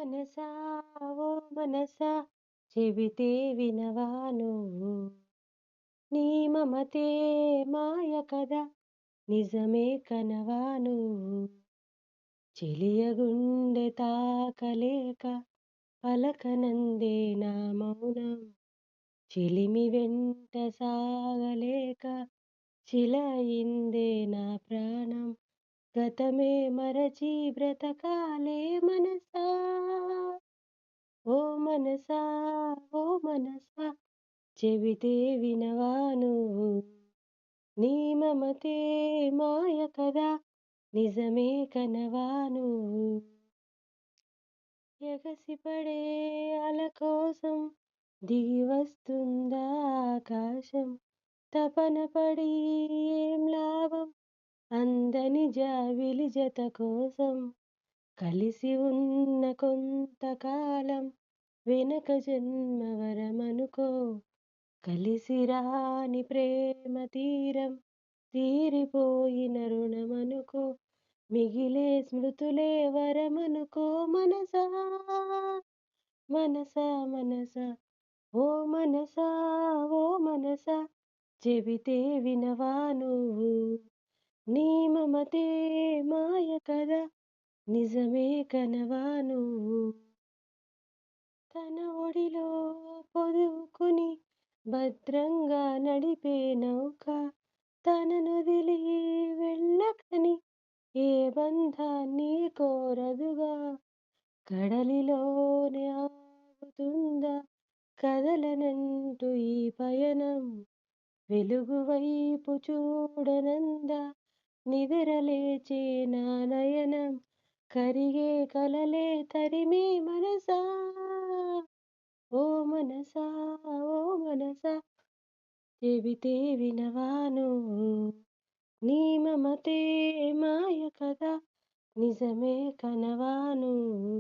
మనసా ఓ మనసా చెబితే వినవా నువ్వు నీ మమతే మాయ కదా నిజమే కనవా నువ్వు చెలియ గుండె తాకలేక పలకనందే నా మౌనం చెలిమి వెంట సాగలేక చిలయిందే నా ప్రాణం గతమే మరచి బ్రతకాలే మనసా ఓ మనసా ఓ మనసా చెబితే వినవా నువ్వు నీ మమతే మాయ కదా నిజమే కనవా నువ్వు ఎగసిపడే అల కోసం దిగి వస్తుందా ఆకాశం తపన పడి ఏం లాభం అందని జాబిలి జత కోసం కలిసి ఉన్న కొంతకాలం వెనక జన్మ వరమనుకో కలిసి రాని ప్రేమ తీరం తీరిపోయిన రుణమనుకో మిగిలే స్మృతులే వరమనుకో మనసా మనసా మనసా ఓ మనసా ఓ మనసా చెబితే వినవా నువ్వు నీ మమతే మాయ కదా నిజమే కనవా నువ్వు తన ఒడిలో పొదువుకుని భద్రంగా నడిపే నౌక తననొదిలి వెళ్ళకని ఏ బంధాన్ని కోరదుగా కడలిలోనే ఆగుతుందా కదలనంటూ ఈ పయనం వెలుగు వైపు చూడనందా నిద్రలేచే నా నయనం కరిగే కలలే తరిమే మనసా ఓ మనసా ఓ మనసా చెబితే వినవా నువ్వు నీ మమతే మాయ కదా నిజమే కనవా నువ్వు